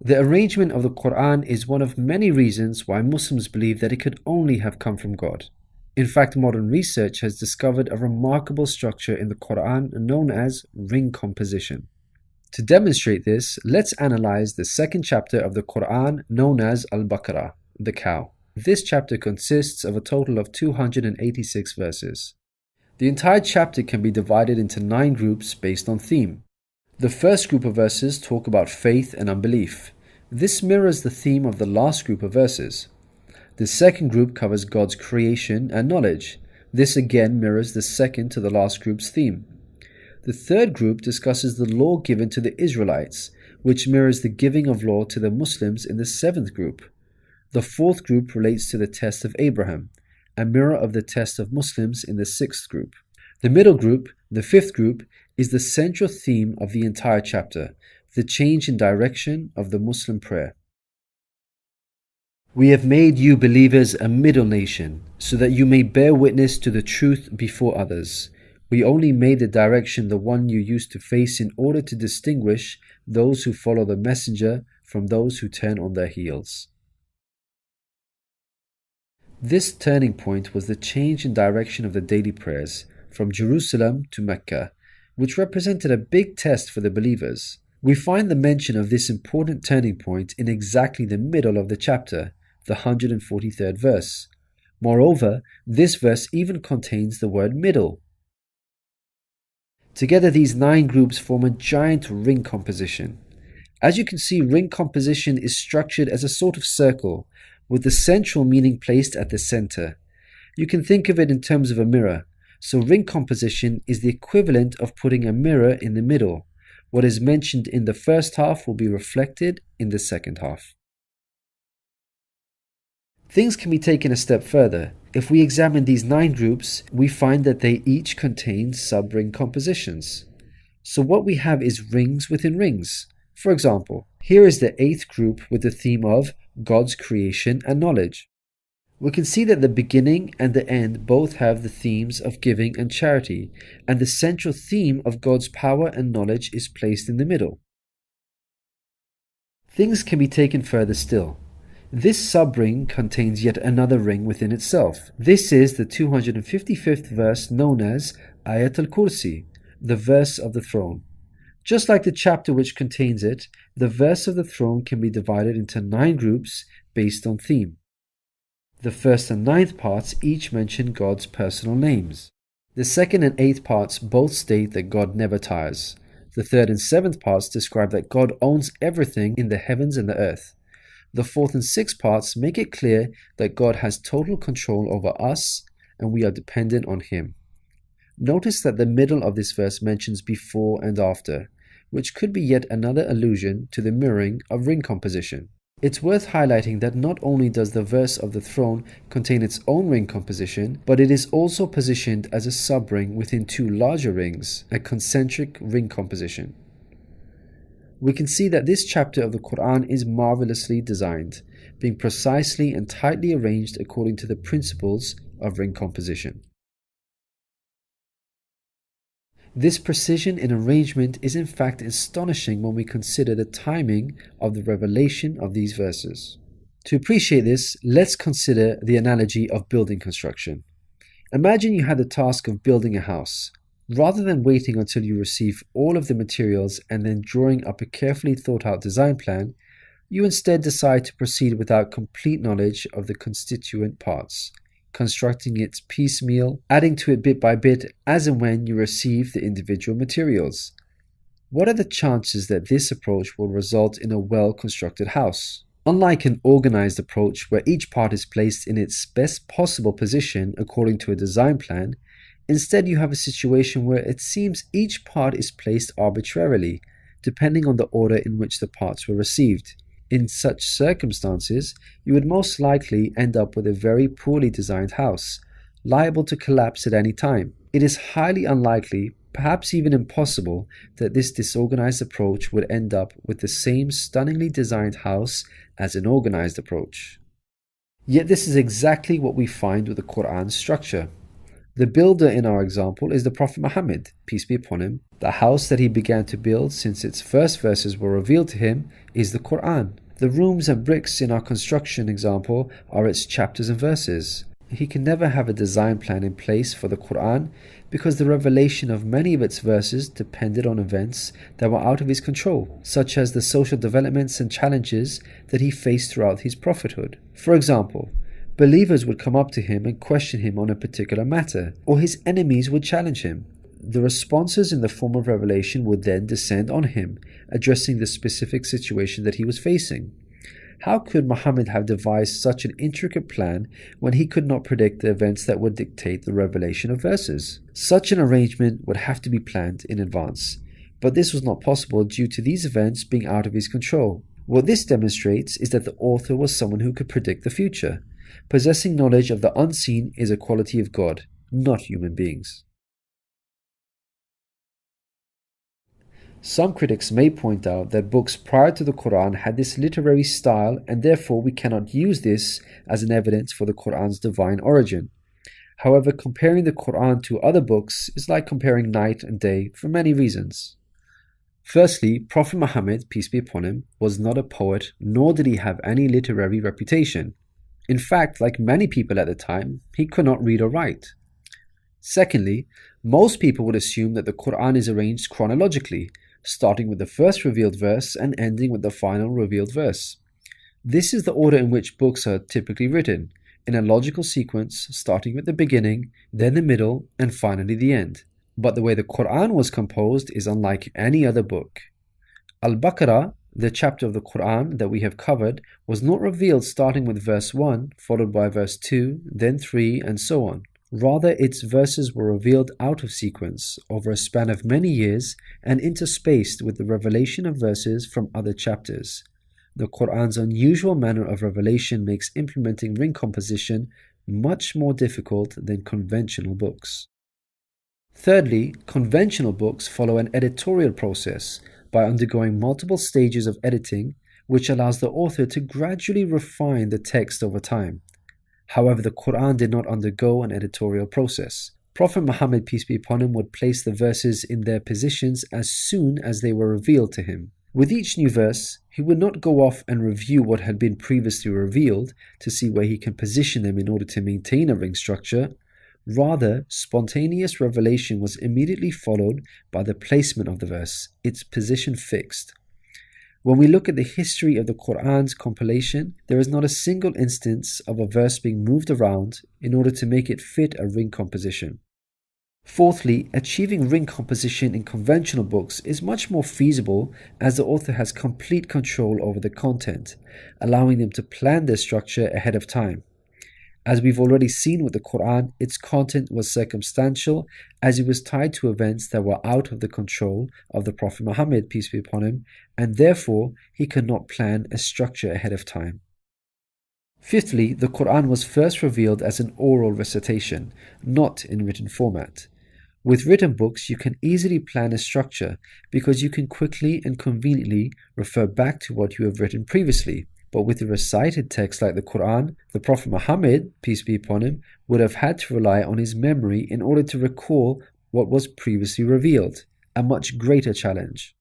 The arrangement of the Quran is one of many reasons why Muslims believe that it could only have come from God. In fact, modern research has discovered a remarkable structure in the Quran known as ring composition. To demonstrate this, let's analyze the second chapter of the Quran known as Al-Baqarah, the cow. This chapter consists of a total of 286 verses. The entire chapter can be divided into 9 groups based on theme. The first group of verses talk about faith and unbelief. This mirrors the theme of the last group of verses. The second group covers God's creation and knowledge. This again mirrors the second to the last group's theme. The third group discusses the law given to the Israelites, which mirrors the giving of law to the Muslims in the 7th group. The fourth group relates to the test of Abraham, a mirror of the test of Muslims in the 6th group. The middle group, the 5th group, is the central theme of the entire chapter, the change in direction of the Muslim prayer. We have made you believers a middle nation, so that you may bear witness to the truth before others. We only made the direction the one you used to face in order to distinguish those who follow the messenger from those who turn on their heels. This turning point was the change in direction of the daily prayers from Jerusalem to Mecca, which represented a big test for the believers. We find the mention of this important turning point in exactly the middle of the chapter, the 143rd verse. Moreover, this verse even contains the word middle. Together, these 9 groups form a giant ring composition. As you can see, ring composition is structured as a sort of circle, with the central meaning placed at the center. You can think of it in terms of a mirror. So ring composition is the equivalent of putting a mirror in the middle. What is mentioned in the first half will be reflected in the second half. Things can be taken a step further. If we examine these 9 groups, we find that they each contain sub-ring compositions. So what we have is rings within rings. For example, here is the 8th group with the theme of God's creation and knowledge. We can see that the beginning and the end both have the themes of giving and charity, and the central theme of God's power and knowledge is placed in the middle. Things can be taken further still. This sub-ring contains yet another ring within itself. This is the 255th verse known as Ayat al-Kursi, the verse of the throne. Just like the chapter which contains it, the verse of the throne can be divided into 9 groups based on theme. The first and 9th parts each mention God's personal names. The 2nd and 8th parts both state that God never tires. The 3rd and 7th parts describe that God owns everything in the heavens and the earth. The 4th and 6th parts make it clear that God has total control over us and we are dependent on Him. Notice that the middle of this verse mentions before and after, which could be yet another allusion to the mirroring of ring composition. It's worth highlighting that not only does the verse of the throne contain its own ring composition, but it is also positioned as a sub-ring within 2 larger rings, a concentric ring composition. We can see that this chapter of the Quran is marvelously designed, being precisely and tightly arranged according to the principles of ring composition. This precision in arrangement is in fact astonishing when we consider the timing of the revelation of these verses. To appreciate this, let's consider the analogy of building construction. Imagine you had the task of building a house. Rather than waiting until you receive all of the materials and then drawing up a carefully thought out design plan, you instead decide to proceed without complete knowledge of the constituent parts, constructing it piecemeal, adding to it bit by bit as and when you receive the individual materials. What are the chances that this approach will result in a well-constructed house? Unlike an organized approach where each part is placed in its best possible position according to a design plan, instead you have a situation where it seems each part is placed arbitrarily, depending on the order in which the parts were received. In such circumstances, you would most likely end up with a very poorly designed house, liable to collapse at any time. It is highly unlikely, perhaps even impossible, that this disorganized approach would end up with the same stunningly designed house as an organized approach. Yet this is exactly what we find with the Quran's structure. The builder in our example is the Prophet Muhammad, peace be upon him. The house that he began to build since its first verses were revealed to him is the Quran. The rooms and bricks in our construction example are its chapters and verses. He can never have a design plan in place for the Quran because the revelation of many of its verses depended on events that were out of his control, such as the social developments and challenges that he faced throughout his prophethood. For example, believers would come up to him and question him on a particular matter, or his enemies would challenge him. The responses in the form of revelation would then descend on him, addressing the specific situation that he was facing. How could Muhammad have devised such an intricate plan when he could not predict the events that would dictate the revelation of verses? Such an arrangement would have to be planned in advance, but this was not possible due to these events being out of his control. What this demonstrates is that the author was someone who could predict the future. Possessing knowledge of the unseen is a quality of God, not human beings. Some critics may point out that books prior to the Quran had this literary style and therefore we cannot use this as an evidence for the Quran's divine origin. However, comparing the Quran to other books is like comparing night and day for many reasons. Firstly, Prophet Muhammad, peace be upon him, was not a poet nor did he have any literary reputation. In fact, like many people at the time, he could not read or write. Secondly, most people would assume that the Quran is arranged chronologically, starting with the first revealed verse and ending with the final revealed verse. This is the order in which books are typically written, in a logical sequence starting with the beginning, then the middle, and finally the end. But the way the Quran was composed is unlike any other book. Al-Baqarah, the chapter of the Quran that we have covered, was not revealed starting with verse 1, followed by verse 2, then 3, and so on. Rather, its verses were revealed out of sequence over a span of many years and interspaced with the revelation of verses from other chapters. The Quran's unusual manner of revelation makes implementing ring composition much more difficult than conventional books. Thirdly, conventional books follow an editorial process by undergoing multiple stages of editing, which allows the author to gradually refine the text over time. However, the Quran did not undergo an editorial process. Prophet Muhammad, peace be upon him, would place the verses in their positions as soon as they were revealed to him. With each new verse, he would not go off and review what had been previously revealed to see where he can position them in order to maintain a ring structure. Rather, spontaneous revelation was immediately followed by the placement of the verse, its position fixed. When we look at the history of the Quran's compilation, there is not a single instance of a verse being moved around in order to make it fit a ring composition. Fourthly, achieving ring composition in conventional books is much more feasible as the author has complete control over the content, allowing them to plan their structure ahead of time. As we've already seen with the Quran, its content was circumstantial as it was tied to events that were out of the control of the Prophet Muhammad, peace be upon him, and therefore he could not plan a structure ahead of time. Fifthly, the Quran was first revealed as an oral recitation, not in written format. With written books, you can easily plan a structure because you can quickly and conveniently refer back to what you have written previously. But with a recited text like the Quran, the Prophet Muhammad, peace be upon him, would have had to rely on his memory in order to recall what was previously revealed, a much greater challenge.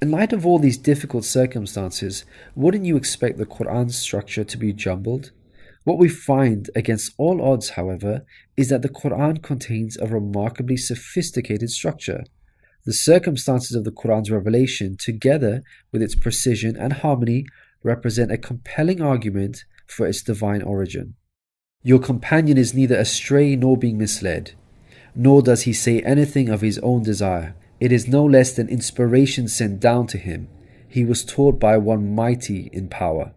In light of all these difficult circumstances, wouldn't you expect the Quran's structure to be jumbled? What we find against all odds, however, is that the Quran contains a remarkably sophisticated structure. The circumstances of the Quran's revelation, together with its precision and harmony, represent a compelling argument for its divine origin. Your companion is neither astray nor being misled, nor does he say anything of his own desire. It is no less than inspiration sent down to him. He was taught by one mighty in power.